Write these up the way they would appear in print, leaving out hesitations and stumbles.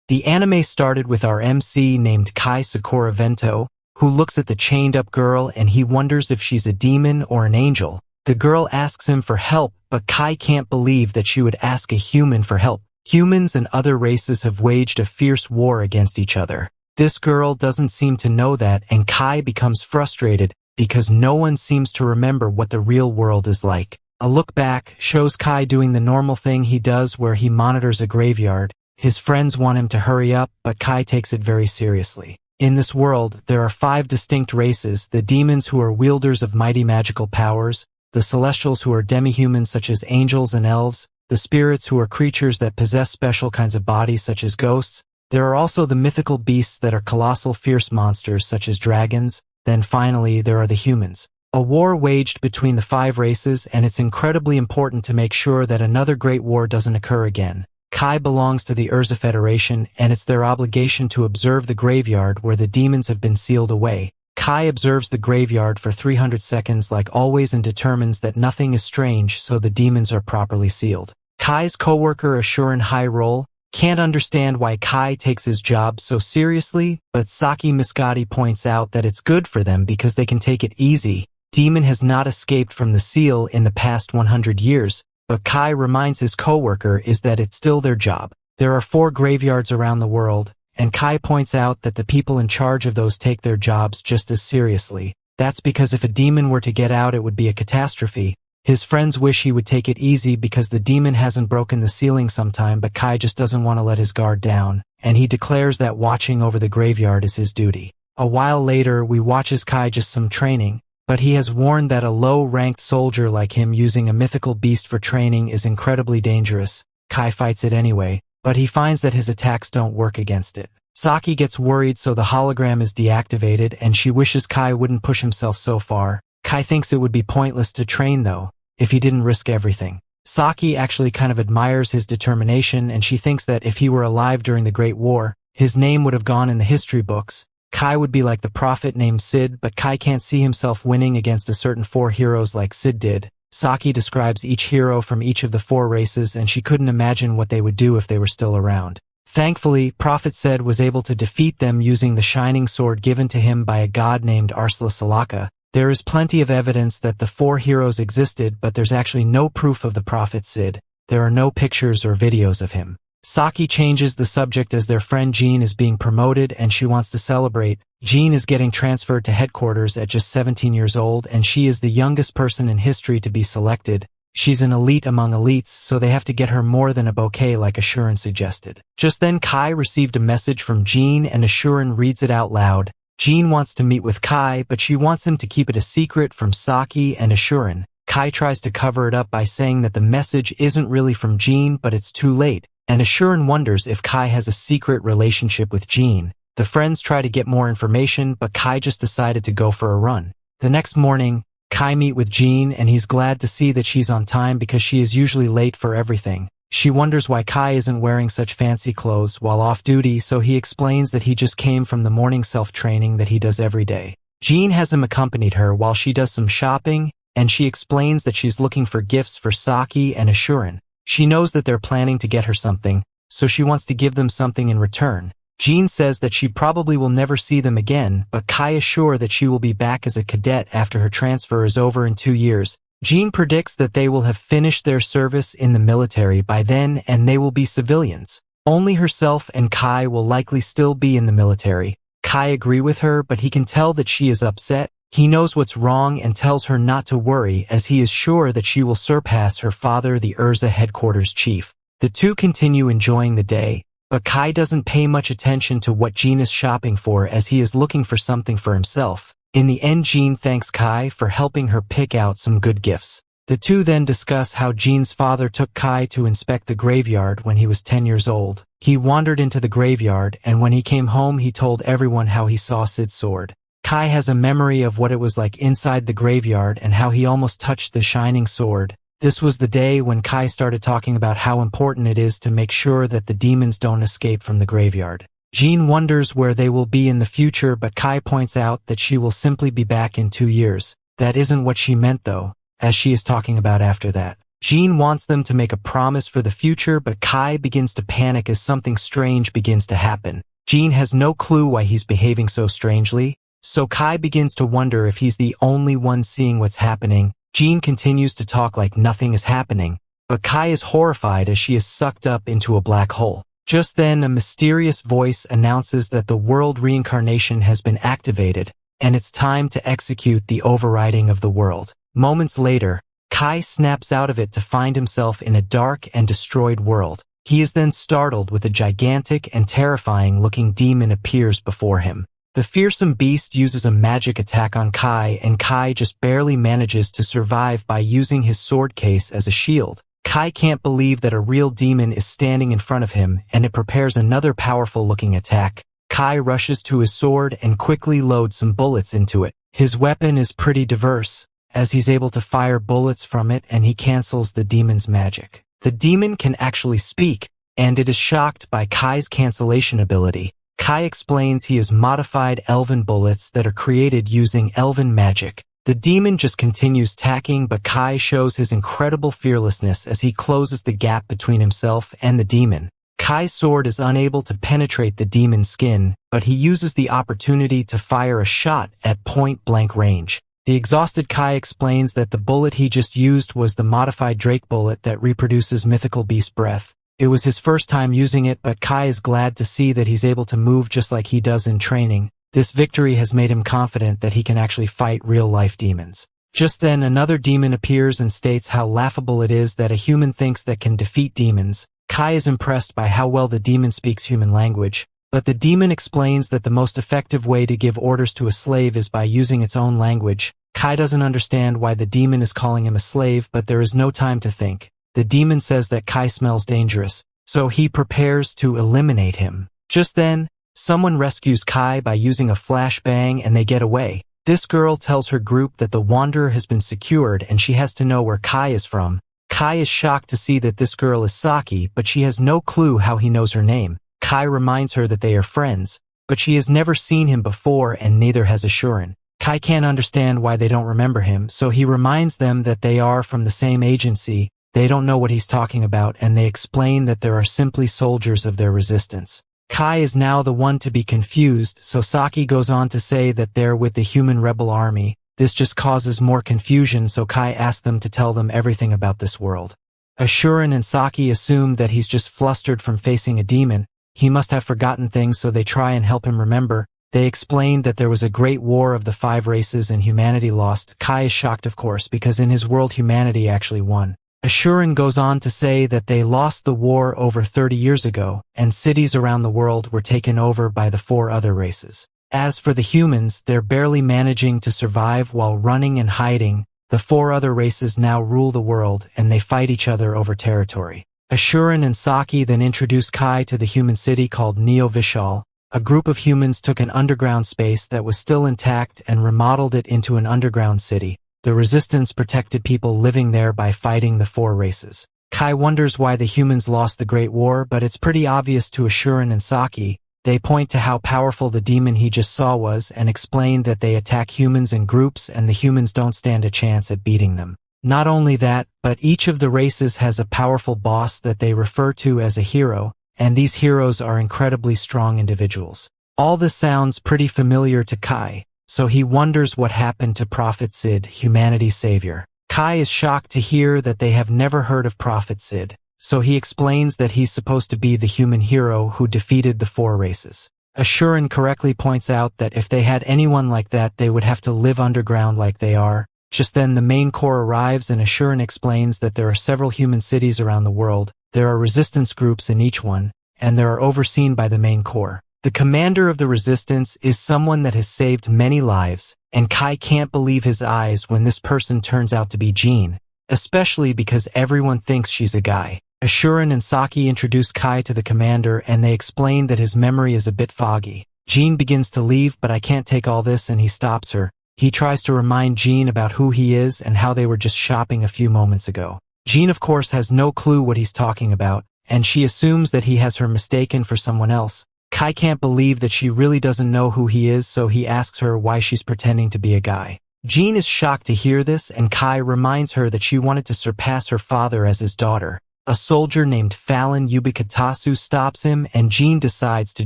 The anime started with our MC named Kai Sakuravento, who looks at the chained-up girl and he wonders if she's a demon or an angel. The girl asks him for help, but Kai can't believe that she would ask a human for help. Humans and other races have waged a fierce war against each other. This girl doesn't seem to know that, and Kai becomes frustrated because no one seems to remember what the real world is like. A look back shows Kai doing the normal thing he does where he monitors a graveyard. His friends want him to hurry up, but Kai takes it very seriously. In this world, there are 5 distinct races: the demons who are wielders of mighty magical powers, the celestials who are demihumans such as angels and elves, the spirits who are creatures that possess special kinds of bodies such as ghosts. There are also the mythical beasts that are colossal fierce monsters such as dragons. Then finally, there are the humans. A war waged between the 5 races, and it's incredibly important to make sure that another great war doesn't occur again. Kai belongs to the Urza Federation, and it's their obligation to observe the graveyard where the demons have been sealed away. Kai observes the graveyard for 300 seconds like always and determines that nothing is strange, so the demons are properly sealed. Kai's co-worker Ashuran High Roll can't understand why Kai takes his job so seriously, but Saki Miscati points out that it's good for them because they can take it easy. Demon has not escaped from the seal in the past 100 years, but Kai reminds his co-worker is that it's still their job. There are 4 graveyards around the world, and Kai points out that the people in charge of those take their jobs just as seriously. That's because if a demon were to get out, it would be a catastrophe. His friends wish he would take it easy because the demon hasn't broken the ceiling sometime, but Kai just doesn't want to let his guard down, and he declares that watching over the graveyard is his duty. A while later, we watch as Kai just some training, but he has warned that a low-ranked soldier like him using a mythical beast for training is incredibly dangerous. Kai fights it anyway, but he finds that his attacks don't work against it. Saki gets worried, so the hologram is deactivated, and she wishes Kai wouldn't push himself so far. Kai thinks it would be pointless to train though, if he didn't risk everything. Saki actually kind of admires his determination, and she thinks that if he were alive during the Great War, his name would have gone in the history books. Kai would be like the prophet named Sid, but Kai can't see himself winning against a certain 4 heroes like Sid did. Saki describes each hero from each of the 4 races, and she couldn't imagine what they would do if they were still around. Thankfully, Prophet Sid was able to defeat them using the shining sword given to him by a god named Arsla Salaka. There is plenty of evidence that the 4 heroes existed, but there's actually no proof of the Prophet Sid. There are no pictures or videos of him. Saki changes the subject as their friend Jeanne is being promoted and she wants to celebrate. Jeanne is getting transferred to headquarters at just 17 years old, and she is the youngest person in history to be selected. She's an elite among elites, so they have to get her more than a bouquet like Ashuran suggested. Just then Kai received a message from Jeanne and Ashuran reads it out loud. Jeanne wants to meet with Kai, but she wants him to keep it a secret from Saki and Ashuran. Kai tries to cover it up by saying that the message isn't really from Jeanne, but it's too late, and Ashuran wonders if Kai has a secret relationship with Jeanne. The friends try to get more information, but Kai just decided to go for a run. The next morning, Kai meet with Jeanne, and he's glad to see that she's on time because she is usually late for everything. She wonders why Kai isn't wearing such fancy clothes while off duty, so he explains that he just came from the morning self-training that he does every day. Jeanne has him accompanied her while she does some shopping, and she explains that she's looking for gifts for Saki and Ashuran. She knows that they're planning to get her something, so she wants to give them something in return. Jeanne says that she probably will never see them again, but Kai is sure that she will be back as a cadet after her transfer is over in 2 years. Jeanne predicts that they will have finished their service in the military by then and they will be civilians. Only herself and Kai will likely still be in the military. Kai agrees with her, but he can tell that she is upset. He knows what's wrong and tells her not to worry, as he is sure that she will surpass her father, the Urza headquarters chief. The two continue enjoying the day, but Kai doesn't pay much attention to what Jeanne is shopping for as he is looking for something for himself. In the end, Jeanne thanks Kai for helping her pick out some good gifts. The two then discuss how Jeanne's father took Kai to inspect the graveyard when he was 10 years old. He wandered into the graveyard, and when he came home he told everyone how he saw Sid's sword. Kai has a memory of what it was like inside the graveyard and how he almost touched the shining sword. This was the day when Kai started talking about how important it is to make sure that the demons don't escape from the graveyard. Jeanne wonders where they will be in the future, but Kai points out that she will simply be back in 2 years. That isn't what she meant though, as she is talking about after that. Jeanne wants them to make a promise for the future, but Kai begins to panic as something strange begins to happen. Jeanne has no clue why he's behaving so strangely, so Kai begins to wonder if he's the only one seeing what's happening. Jeanne continues to talk like nothing is happening, but Kai is horrified as she is sucked up into a black hole. Just then, a mysterious voice announces that the world reincarnation has been activated, and it's time to execute the overriding of the world. Moments later, Kai snaps out of it to find himself in a dark and destroyed world. He is then startled with a gigantic and terrifying-looking demon appears before him. The fearsome beast uses a magic attack on Kai, and Kai just barely manages to survive by using his sword case as a shield. Kai can't believe that a real demon is standing in front of him, and it prepares another powerful-looking attack. Kai rushes to his sword and quickly loads some bullets into it. His weapon is pretty diverse, as he's able to fire bullets from it, and he cancels the demon's magic. The demon can actually speak, and it is shocked by Kai's cancellation ability. Kai explains he has modified elven bullets that are created using elven magic. The demon just continues attacking, but Kai shows his incredible fearlessness as he closes the gap between himself and the demon. Kai's sword is unable to penetrate the demon's skin, but he uses the opportunity to fire a shot at point-blank range. The exhausted Kai explains that the bullet he just used was the modified Drake bullet that reproduces mythical beast breath. It was his first time using it, but Kai is glad to see that he's able to move just like he does in training. This victory has made him confident that he can actually fight real-life demons. Just then, another demon appears and states how laughable it is that a human thinks that can defeat demons. Kai is impressed by how well the demon speaks human language, but the demon explains that the most effective way to give orders to a slave is by using its own language. Kai doesn't understand why the demon is calling him a slave, but there is no time to think. The demon says that Kai smells dangerous, so he prepares to eliminate him. Just then, someone rescues Kai by using a flashbang and they get away. This girl tells her group that the Wanderer has been secured and she has to know where Kai is from. Kai is shocked to see that this girl is Saki, but she has no clue how he knows her name. Kai reminds her that they are friends, but she has never seen him before and neither has Ashuran. Kai can't understand why they don't remember him, so he reminds them that they are from the same agency. They don't know what he's talking about, and they explain that there are simply soldiers of their resistance. Kai is now the one to be confused, so Saki goes on to say that they're with the human rebel army. This just causes more confusion, so Kai asks them to tell them everything about this world. Ashuran and Saki assume that he's just flustered from facing a demon. He must have forgotten things, so they try and help him remember. They explain that there was a great war of the 5 races and humanity lost. Kai is shocked, of course, because in his world humanity actually won. Ashuran goes on to say that they lost the war over 30 years ago, and cities around the world were taken over by the 4 other races. As for the humans, they're barely managing to survive while running and hiding. The 4 other races now rule the world, and they fight each other over territory. Ashuran and Saki then introduce Kai to the human city called Neo-Vishal. A group of humans took an underground space that was still intact and remodeled it into an underground city. The resistance protected people living there by fighting the 4 races. Kai wonders why the humans lost the Great War, but it's pretty obvious to Ashuran and Saki. They point to how powerful the demon he just saw was and explain that they attack humans in groups and the humans don't stand a chance at beating them. Not only that, but each of the races has a powerful boss that they refer to as a hero, and these heroes are incredibly strong individuals. All this sounds pretty familiar to Kai, so he wonders what happened to Prophet Sid, humanity's savior. Kai is shocked to hear that they have never heard of Prophet Sid, so he explains that he's supposed to be the human hero who defeated the 4 races. Ashuran correctly points out that if they had anyone like that, they would have to live underground like they are. Just then the main core arrives and Ashuran explains that there are several human cities around the world. There are resistance groups in each one, and they are overseen by the main core. The commander of the resistance is someone that has saved many lives, and Kai can't believe his eyes when this person turns out to be Jeanne, especially because everyone thinks she's a guy. Ashuran and Saki introduce Kai to the commander and they explain that his memory is a bit foggy. Jeanne begins to leave, but I can't take all this, and he stops her. He tries to remind Jeanne about who he is and how they were just shopping a few moments ago. Jeanne, of course, has no clue what he's talking about, and she assumes that he has her mistaken for someone else. Kai can't believe that she really doesn't know who he is, so he asks her why she's pretending to be a guy. Jeanne is shocked to hear this, and Kai reminds her that she wanted to surpass her father as his daughter. A soldier named Falin Ubikatasu stops him, and Jeanne decides to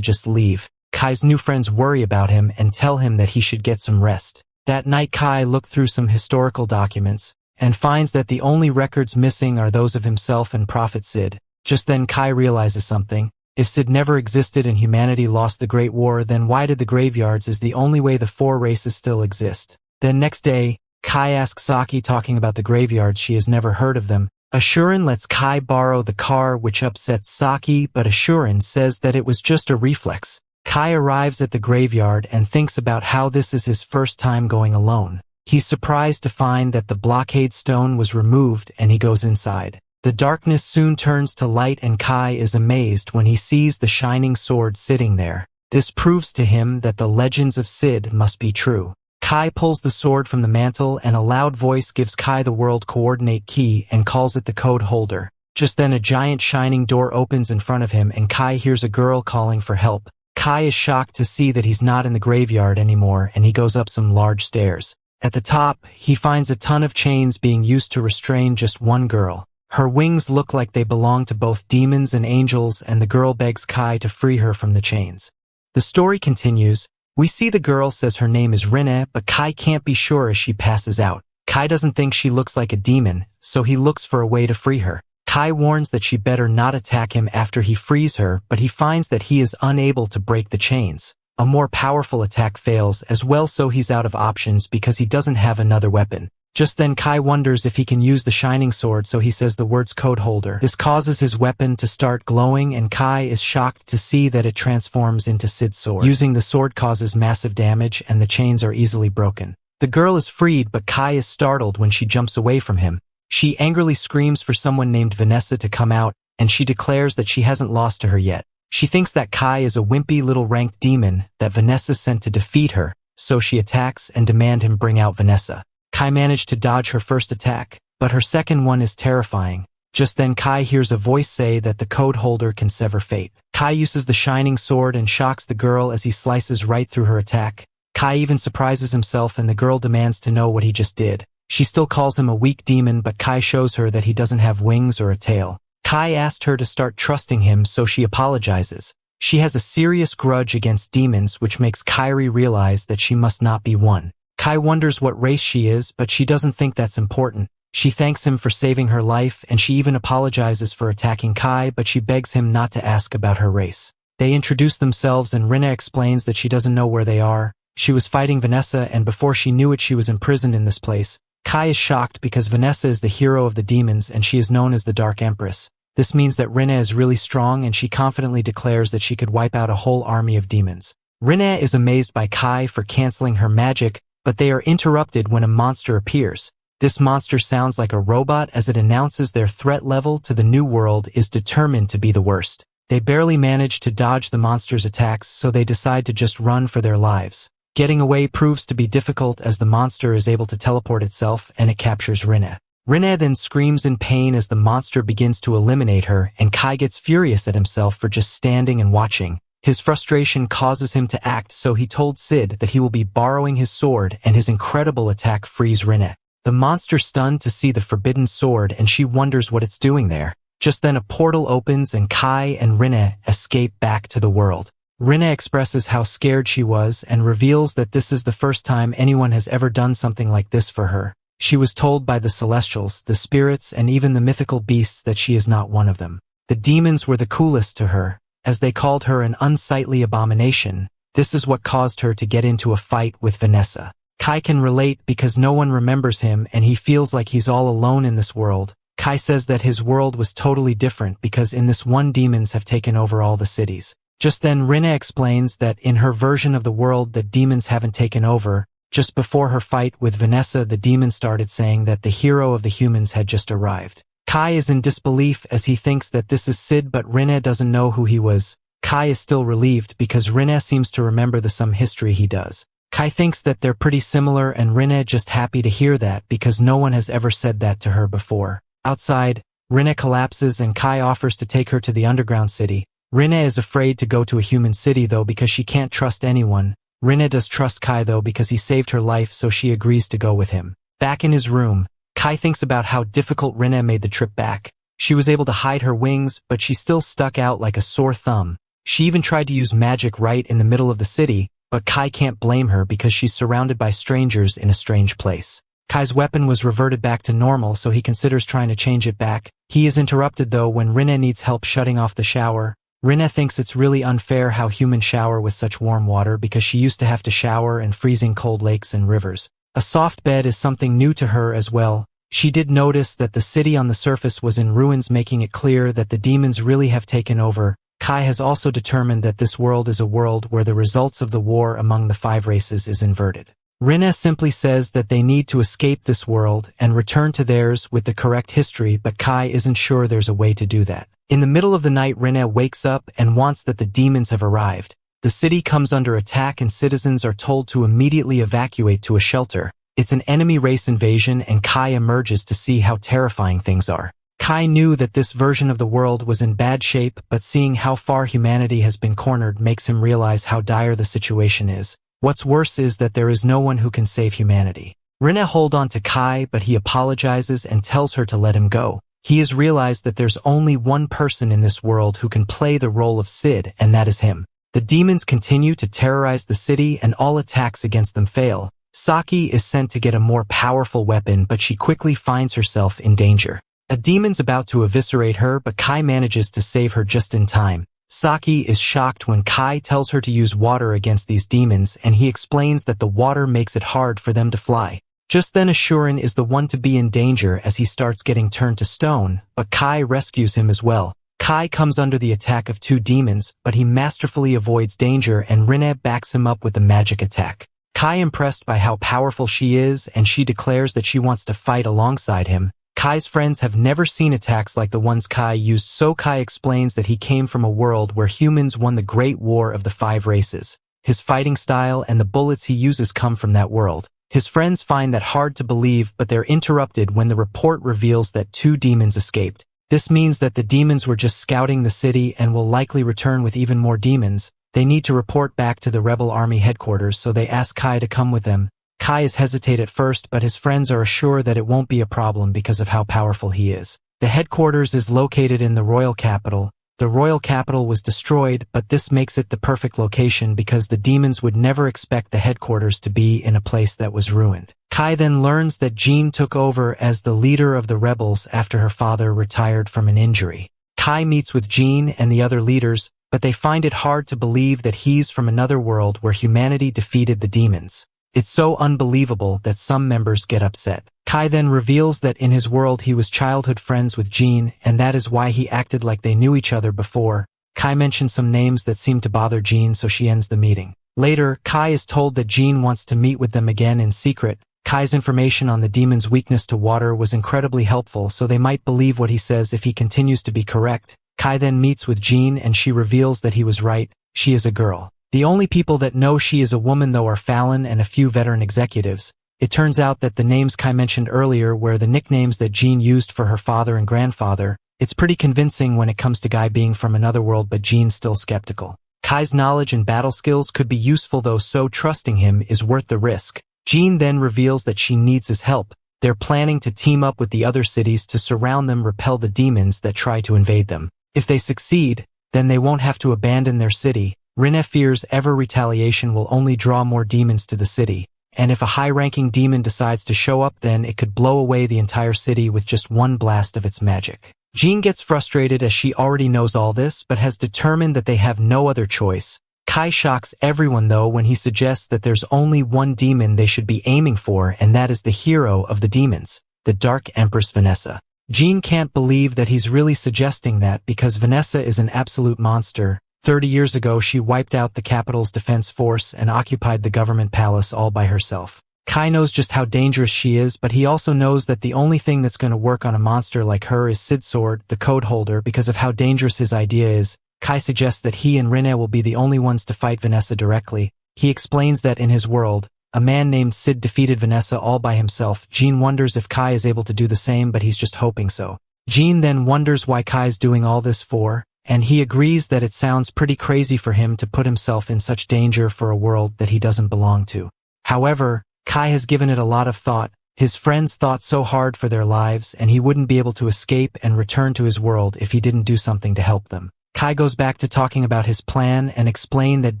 just leave. Kai's new friends worry about him and tell him that he should get some rest. That night, Kai looked through some historical documents and finds that the only records missing are those of himself and Prophet Sid. Just then Kai realizes something. If Sid never existed and humanity lost the Great War, then why did the graveyards is the only way the four races still exist? Then next day, Kai asks Saki, talking about the graveyards, she has never heard of them. Ashuran lets Kai borrow the car, which upsets Saki, but Ashuran says that it was just a reflex. Kai arrives at the graveyard and thinks about how this is his first time going alone. He's surprised to find that the blockade stone was removed, and he goes inside. The darkness soon turns to light, and Kai is amazed when he sees the shining sword sitting there. This proves to him that the legends of Sid must be true. Kai pulls the sword from the mantle, and a loud voice gives Kai the world coordinate key and calls it the Codeholder. Just then a giant shining door opens in front of him, and Kai hears a girl calling for help. Kai is shocked to see that he's not in the graveyard anymore, and he goes up some large stairs. At the top, he finds a ton of chains being used to restrain just one girl. Her wings look like they belong to both demons and angels, and the girl begs Kai to free her from the chains. The story continues. We see the girl says her name is Rinnne, but Kai can't be sure as she passes out. Kai doesn't think she looks like a demon, so he looks for a way to free her. Kai warns that she better not attack him after he frees her, but he finds that he is unable to break the chains. A more powerful attack fails as well, so he's out of options because he doesn't have another weapon. Just then Kai wonders if he can use the shining sword, so he says the words Codeholder. This causes his weapon to start glowing, and Kai is shocked to see that it transforms into Sid's sword. Using the sword causes massive damage, and the chains are easily broken. The girl is freed, but Kai is startled when she jumps away from him. She angrily screams for someone named Vanessa to come out, and she declares that she hasn't lost to her yet. She thinks that Kai is a wimpy little ranked demon that Vanessa sent to defeat her, so she attacks and demands him bring out Vanessa. Kai managed to dodge her first attack, but her second one is terrifying. Just then Kai hears a voice say that the Codeholder can sever fate. Kai uses the shining sword and shocks the girl as he slices right through her attack. Kai even surprises himself, and the girl demands to know what he just did. She still calls him a weak demon, but Kai shows her that he doesn't have wings or a tail. Kai asked her to start trusting him, so she apologizes. She has a serious grudge against demons, which makes Kairi realize that she must not be one. Kai wonders what race she is, but she doesn't think that's important. She thanks him for saving her life, and she even apologizes for attacking Kai, but she begs him not to ask about her race. They introduce themselves, and Rinnne explains that she doesn't know where they are. She was fighting Vanessa, and before she knew it, she was imprisoned in this place. Kai is shocked because Vanessa is the hero of the demons, and she is known as the Dark Empress. This means that Rinnne is really strong, and she confidently declares that she could wipe out a whole army of demons. Rinnne is amazed by Kai for canceling her magic, but they are interrupted when a monster appears. This monster sounds like a robot as it announces their threat level to the new world is determined to be the worst. They barely manage to dodge the monster's attacks, so they decide to just run for their lives. Getting away proves to be difficult as the monster is able to teleport itself, and it captures Rinnne. Rinnne then screams in pain as the monster begins to eliminate her, and Kai gets furious at himself for just standing and watching. His frustration causes him to act, so he told Sid that he will be borrowing his sword, and his incredible attack frees Rinnne. The monster stunned to see the forbidden sword, and she wonders what it's doing there. Just then a portal opens, and Kai and Rinne escape back to the world. Rinnne expresses how scared she was and reveals that this is the first time anyone has ever done something like this for her. She was told by the Celestials, the spirits, and even the mythical beasts that she is not one of them. The demons were the coolest to her, as they called her an unsightly abomination. This is what caused her to get into a fight with Vanessa. Kai can relate because no one remembers him, and he feels like he's all alone in this world. Kai says that his world was totally different because in this one demons have taken over all the cities. Just then Rinnne explains that in her version of the world that demons haven't taken over. Just before her fight with Vanessa, the demon started saying that the hero of the humans had just arrived. Kai is in disbelief as he thinks that this is Sid, but Rinnne doesn't know who he was. Kai is still relieved because Rinnne seems to remember some history he does. Kai thinks that they're pretty similar, and Rinnne just happy to hear that because no one has ever said that to her before. Outside, Rinnne collapses and Kai offers to take her to the underground city. Rinnne is afraid to go to a human city though because she can't trust anyone. Rinne does trust Kai though because he saved her life, so she agrees to go with him. Back in his room, Kai thinks about how difficult Rinne made the trip back. She was able to hide her wings, but she still stuck out like a sore thumb. She even tried to use magic right in the middle of the city, but Kai can't blame her because she's surrounded by strangers in a strange place. Kai's weapon was reverted back to normal, so he considers trying to change it back. He is interrupted though when Rinne needs help shutting off the shower. Rinne thinks it's really unfair how humans shower with such warm water because she used to have to shower in freezing cold lakes and rivers. A soft bed is something new to her as well. She did notice that the city on the surface was in ruins, making it clear that the demons really have taken over. Kai has also determined that this world is a world where the results of the war among the 5 races is inverted. Rinne simply says that they need to escape this world and return to theirs with the correct history, but Kai isn't sure there's a way to do that. In the middle of the night, Rinne wakes up and wants that the demons have arrived. The city comes under attack and citizens are told to immediately evacuate to a shelter. It's an enemy race invasion and Kai emerges to see how terrifying things are. Kai knew that this version of the world was in bad shape, but seeing how far humanity has been cornered makes him realize how dire the situation is. What's worse is that there is no one who can save humanity. Rinne holds on to Kai, but he apologizes and tells her to let him go. He has realized that there's only one person in this world who can play the role of Sid, and that is him. The demons continue to terrorize the city and all attacks against them fail. Saki is sent to get a more powerful weapon, but she quickly finds herself in danger. A demon's about to eviscerate her, but Kai manages to save her just in time. Saki is shocked when Kai tells her to use water against these demons, and he explains that the water makes it hard for them to fly. Just then Ashuran is the one to be in danger as he starts getting turned to stone, but Kai rescues him as well. Kai comes under the attack of 2 demons, but he masterfully avoids danger and Rinne backs him up with a magic attack. Kai impressed by how powerful she is, and she declares that she wants to fight alongside him. Kai's friends have never seen attacks like the ones Kai used, so Kai explains that he came from a world where humans won the Great War of the 5 races. His fighting style and the bullets he uses come from that world. His friends find that hard to believe, but they're interrupted when the report reveals that 2 demons escaped. This means that the demons were just scouting the city and will likely return with even more demons. They need to report back to the rebel army headquarters, so they ask Kai to come with them. Kai is hesitate at first, but his friends are assured that it won't be a problem because of how powerful he is. The headquarters is located in the royal capital. The royal capital was destroyed, but this makes it the perfect location because the demons would never expect the headquarters to be in a place that was ruined. Kai then learns that Jeanne took over as the leader of the rebels after her father retired from an injury. Kai meets with Jeanne and the other leaders, but they find it hard to believe that he's from another world where humanity defeated the demons. It's so unbelievable that some members get upset. Kai then reveals that in his world he was childhood friends with Jeanne, and that is why he acted like they knew each other before. Kai mentions some names that seem to bother Jeanne, so she ends the meeting. Later, Kai is told that Jeanne wants to meet with them again in secret. Kai's information on the demon's weakness to water was incredibly helpful, so they might believe what he says if he continues to be correct. Kai then meets with Jeanne and she reveals that he was right. She is a girl. The only people that know she is a woman though are Falin and a few veteran executives. It turns out that the names Kai mentioned earlier were the nicknames that Jeanne used for her father and grandfather. It's pretty convincing when it comes to Kai being from another world, but Jeanne's still skeptical. Kai's knowledge and battle skills could be useful though, so trusting him is worth the risk. Jeanne then reveals that she needs his help. They're planning to team up with the other cities to surround them, repel the demons that try to invade them. If they succeed, then they won't have to abandon their city. Rinne fears ever retaliation will only draw more demons to the city, and if a high-ranking demon decides to show up, then it could blow away the entire city with just one blast of its magic. Jeanne gets frustrated as she already knows all this, but has determined that they have no other choice. Kai shocks everyone though when he suggests that there's only one demon they should be aiming for, and that is the hero of the demons, the Dark Empress Vanessa. Jeanne can't believe that he's really suggesting that because Vanessa is an absolute monster. 30 years ago, she wiped out the capital's defense force and occupied the government palace all by herself. Kai knows just how dangerous she is, but he also knows that the only thing that's going to work on a monster like her is Sid's sword, the Codeholder, because of how dangerous his idea is. Kai suggests that he and Rinne will be the only ones to fight Vanessa directly. He explains that in his world, a man named Sid defeated Vanessa all by himself. Jeanne wonders if Kai is able to do the same, but he's just hoping so. Jeanne then wonders why Kai's doing all this for. and he agrees that it sounds pretty crazy for him to put himself in such danger for a world that he doesn't belong to. However, Kai has given it a lot of thought. His friends thought so hard for their lives, and he wouldn't be able to escape and return to his world if he didn't do something to help them. Kai goes back to talking about his plan and explain that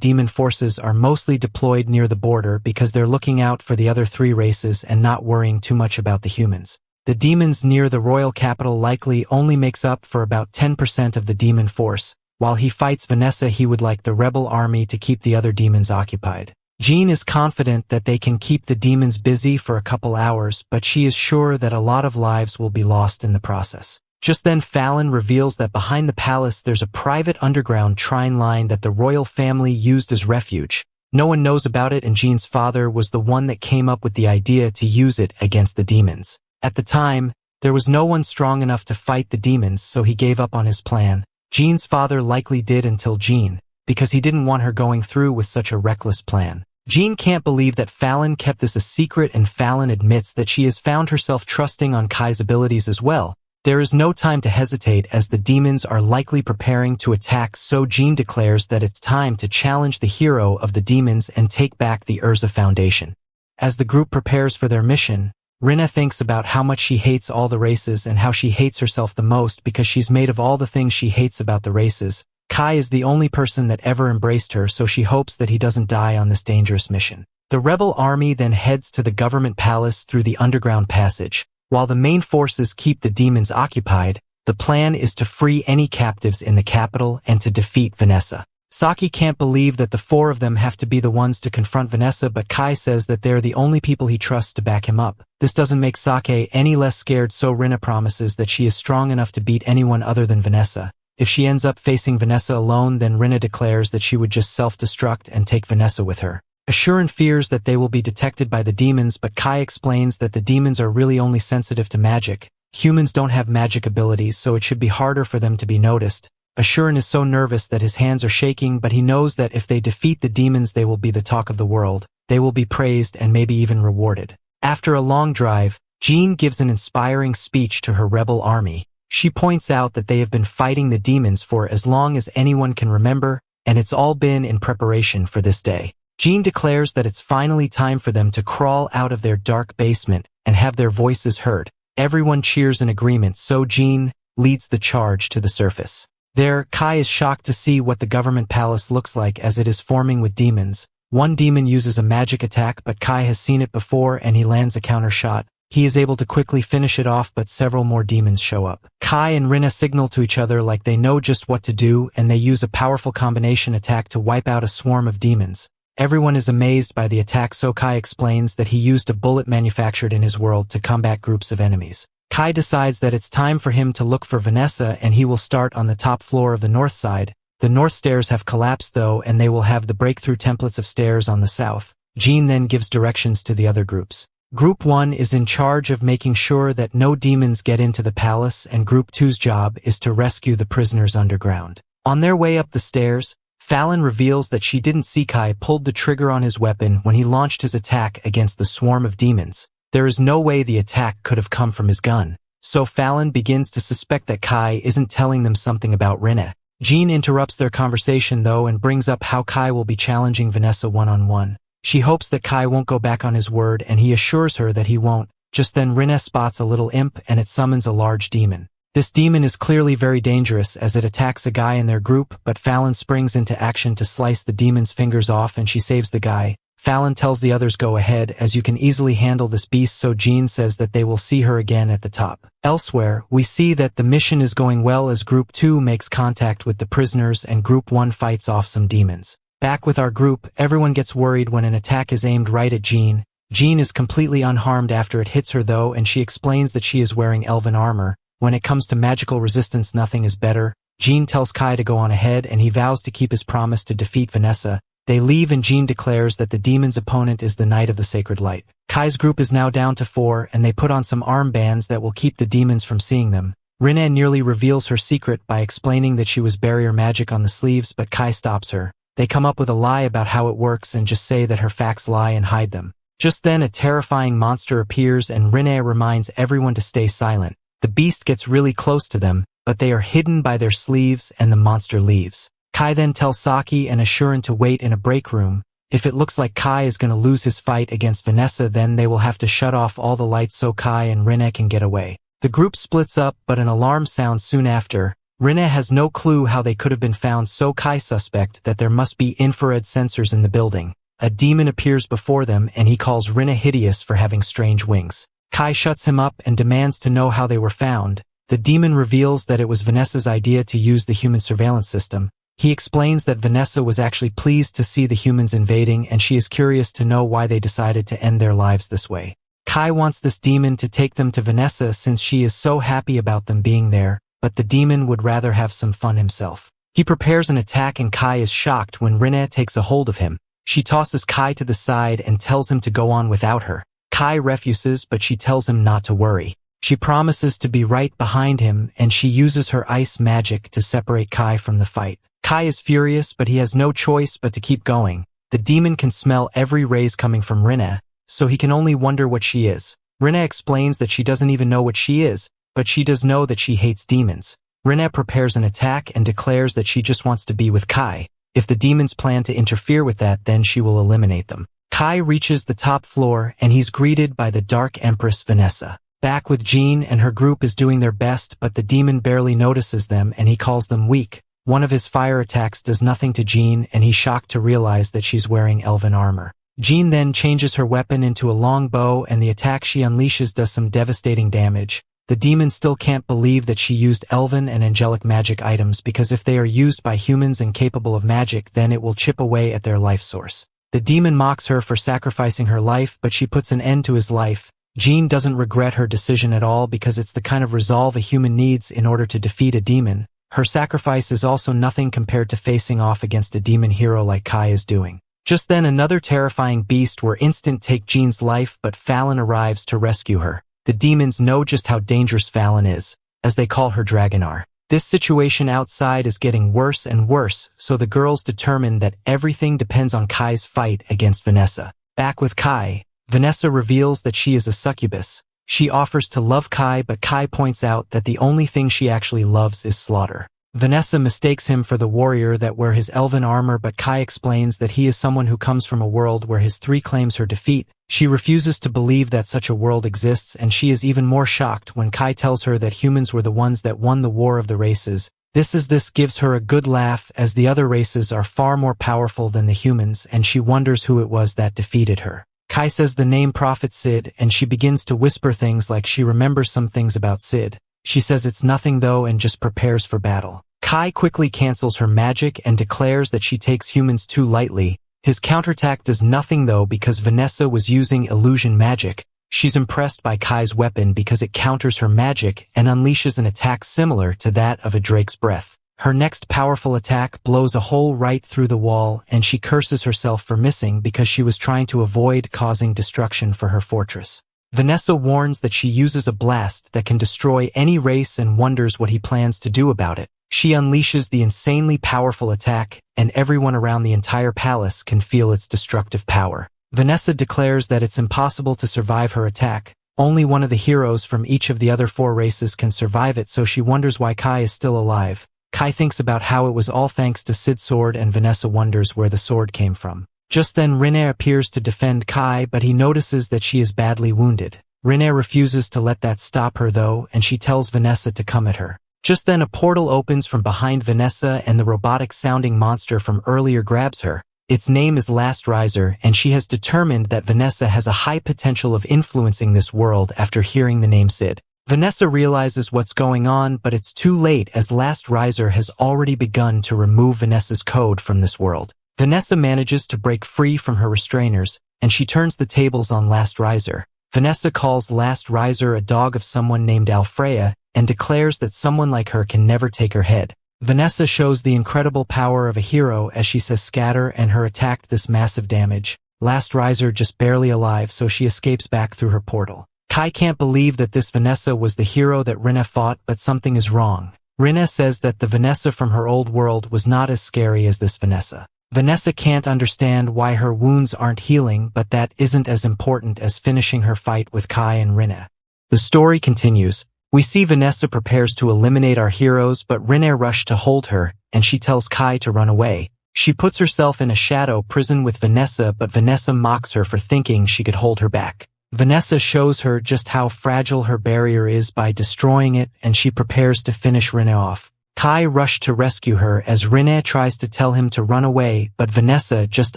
demon forces are mostly deployed near the border because they're looking out for the other three races and not worrying too much about the humans. The demons near the royal capital likely only makes up for about 10% of the demon force. While he fights Vanessa, he would like the rebel army to keep the other demons occupied. Jeanne is confident that they can keep the demons busy for a couple hours, but she is sure that a lot of lives will be lost in the process. Just then Falin reveals that behind the palace there's a private underground shrine line that the royal family used as refuge. No one knows about it, and Jeanne's father was the one that came up with the idea to use it against the demons. At the time, there was no one strong enough to fight the demons, so he gave up on his plan. Jeanne's father likely did until Jeanne, because he didn't want her going through with such a reckless plan. Jeanne can't believe that Falin kept this a secret, and Falin admits that she has found herself trusting on Kai's abilities as well. There is no time to hesitate as the demons are likely preparing to attack, so Jeanne declares that it's time to challenge the hero of the demons and take back the Urza Foundation. As the group prepares for their mission, Rinnne thinks about how much she hates all the races and how she hates herself the most because she's made of all the things she hates about the races. Kai is the only person that ever embraced her, so she hopes that he doesn't die on this dangerous mission. The rebel army then heads to the government palace through the underground passage. While the main forces keep the demons occupied, the plan is to free any captives in the capital and to defeat Vanessa. Saki can't believe that the four of them have to be the ones to confront Vanessa, but Kai says that they're the only people he trusts to back him up. This doesn't make Saki any less scared, so Rinnne promises that she is strong enough to beat anyone other than Vanessa. If she ends up facing Vanessa alone, then Rinnne declares that she would just self-destruct and take Vanessa with her. Ashuran fears that they will be detected by the demons, but Kai explains that the demons are really only sensitive to magic. Humans don't have magic abilities, so it should be harder for them to be noticed. Ashuran is so nervous that his hands are shaking, but he knows that if they defeat the demons they will be the talk of the world. They will be praised and maybe even rewarded. After a long drive, Jeanne gives an inspiring speech to her rebel army. She points out that they have been fighting the demons for as long as anyone can remember, and it's all been in preparation for this day. Jeanne declares that it's finally time for them to crawl out of their dark basement and have their voices heard. Everyone cheers in agreement, so Jeanne leads the charge to the surface. There, Kai is shocked to see what the government palace looks like as it is forming with demons. One demon uses a magic attack, but Kai has seen it before and he lands a counter shot. He is able to quickly finish it off, but several more demons show up. Kai and Rinne signal to each other like they know just what to do, and they use a powerful combination attack to wipe out a swarm of demons. Everyone is amazed by the attack, so Kai explains that he used a bullet manufactured in his world to combat groups of enemies. Kai decides that it's time for him to look for Vanessa, and he will start on the top floor of the north side. The north stairs have collapsed though, and they will have the breakthrough templates of stairs on the south. Jeanne then gives directions to the other groups. Group 1 is in charge of making sure that no demons get into the palace, and Group 2's job is to rescue the prisoners underground. On their way up the stairs, Falin reveals that she didn't see Kai pulled the trigger on his weapon when he launched his attack against the swarm of demons. There is no way the attack could have come from his gun. So Falin begins to suspect that Kai isn't telling them something about Rinnne. Jeanne interrupts their conversation though and brings up how Kai will be challenging Vanessa one-on-one. She hopes that Kai won't go back on his word, and he assures her that he won't. Just then Rinnne spots a little imp and it summons a large demon. This demon is clearly very dangerous as it attacks a guy in their group, but Falin springs into action to slice the demon's fingers off and she saves the guy. Falin tells the others go ahead as you can easily handle this beast, so Jeanne says that they will see her again at the top. Elsewhere, we see that the mission is going well as Group 2 makes contact with the prisoners and Group 1 fights off some demons. Back with our group, everyone gets worried when an attack is aimed right at Jeanne. Jeanne is completely unharmed after it hits her though, and she explains that she is wearing elven armor. When it comes to magical resistance, nothing is better. Jeanne tells Kai to go on ahead and he vows to keep his promise to defeat Vanessa. They leave and Jeanne declares that the demon's opponent is the Knight of the Sacred Light. Kai's group is now down to 4 and they put on some armbands that will keep the demons from seeing them. Rinnne nearly reveals her secret by explaining that she was barrier magic on the sleeves, but Kai stops her. They come up with a lie about how it works and just say that her facts lie and hide them. Just then a terrifying monster appears and Rinnne reminds everyone to stay silent. The beast gets really close to them. but they are hidden by their sleeves and the monster leaves. Kai then tells Saki and Ashuran to wait in a break room. If it looks like Kai is going to lose his fight against Vanessa, then they will have to shut off all the lights so Kai and Rinne can get away. The group splits up, but an alarm sounds soon after. Rinne has no clue how they could have been found, so Kai suspect that there must be infrared sensors in the building. A demon appears before them and he calls Rinne hideous for having strange wings. Kai shuts him up and demands to know how they were found. The demon reveals that it was Vanessa's idea to use the human surveillance system. He explains that Vanessa was actually pleased to see the humans invading and she is curious to know why they decided to end their lives this way. Kai wants this demon to take them to Vanessa since she is so happy about them being there, but the demon would rather have some fun himself. He prepares an attack and Kai is shocked when Rinne takes a hold of him. She tosses Kai to the side and tells him to go on without her. Kai refuses, but she tells him not to worry. She promises to be right behind him and she uses her ice magic to separate Kai from the fight. Kai is furious, but he has no choice but to keep going. The demon can smell every rays coming from Rinne, so he can only wonder what she is. Rinne explains that she doesn't even know what she is, but she does know that she hates demons. Rinne prepares an attack and declares that she just wants to be with Kai. If the demons plan to interfere with that, then she will eliminate them. Kai reaches the top floor and he's greeted by the Dark Empress Vanessa. Back with Jeanne and her group is doing their best, but the demon barely notices them and he calls them weak. One of his fire attacks does nothing to Jeanne and he's shocked to realize that she's wearing elven armor. Jeanne then changes her weapon into a long bow and the attack she unleashes does some devastating damage. The demon still can't believe that she used elven and angelic magic items because if they are used by humans and capable of magic, then it will chip away at their life source. The demon mocks her for sacrificing her life, but she puts an end to his life. Jeanne doesn't regret her decision at all because it's the kind of resolve a human needs in order to defeat a demon. Her sacrifice is also nothing compared to facing off against a demon hero like Kai is doing. Just then another terrifying beast will instant take Jeanne's life, but Falin arrives to rescue her. The demons know just how dangerous Falin is, as they call her Dragonar. This situation outside is getting worse and worse, so the girls determine that everything depends on Kai's fight against Vanessa. Back with Kai, Vanessa reveals that she is a succubus. She offers to love Kai, but Kai points out that the only thing she actually loves is slaughter. Vanessa mistakes him for the warrior that wear his elven armor, but Kai explains that he is someone who comes from a world where his three claims her defeat. She refuses to believe that such a world exists, and she is even more shocked when Kai tells her that humans were the ones that won the war of the races. This gives her a good laugh, as the other races are far more powerful than the humans, and she wonders who it was that defeated her. Kai says the name Prophet Sid, and she begins to whisper things like she remembers some things about Sid. She says it's nothing though and just prepares for battle. Kai quickly cancels her magic and declares that she takes humans too lightly. His counterattack does nothing though because Vanessa was using illusion magic. She's impressed by Kai's weapon because it counters her magic and unleashes an attack similar to that of a drake's breath. Her next powerful attack blows a hole right through the wall, and she curses herself for missing because she was trying to avoid causing destruction for her fortress. Vanessa warns that she uses a blast that can destroy any race and wonders what he plans to do about it. She unleashes the insanely powerful attack, and everyone around the entire palace can feel its destructive power. Vanessa declares that it's impossible to survive her attack. Only one of the heroes from each of the other four races can survive it, so she wonders why Kai is still alive. Kai thinks about how it was all thanks to Sid's sword, and Vanessa wonders where the sword came from. Just then Rinne appears to defend Kai, but he notices that she is badly wounded. Rinne refuses to let that stop her though, and she tells Vanessa to come at her. Just then a portal opens from behind Vanessa and the robotic-sounding monster from earlier grabs her. Its name is Last Riser, and she has determined that Vanessa has a high potential of influencing this world after hearing the name Sid. Vanessa realizes what's going on, but it's too late as Last Riser has already begun to remove Vanessa's code from this world. Vanessa manages to break free from her restrainers, and she turns the tables on Last Riser. Vanessa calls Last Riser a dog of someone named Alfreya, and declares that someone like her can never take her head. Vanessa shows the incredible power of a hero as she says scatter, and her attacked this massive damage. Last Riser just barely alive, so she escapes back through her portal. Kai can't believe that this Vanessa was the hero that Rinne fought, but something is wrong. Rinne says that the Vanessa from her old world was not as scary as this Vanessa. Vanessa can't understand why her wounds aren't healing, but that isn't as important as finishing her fight with Kai and Rinne. The story continues. We see Vanessa prepares to eliminate our heroes, but Rinnne rushes to hold her, and she tells Kai to run away. She puts herself in a shadow prison with Vanessa, but Vanessa mocks her for thinking she could hold her back. Vanessa shows her just how fragile her barrier is by destroying it, and she prepares to finish Rinnne off. Kai rushes to rescue her as Rinnne tries to tell him to run away, but Vanessa just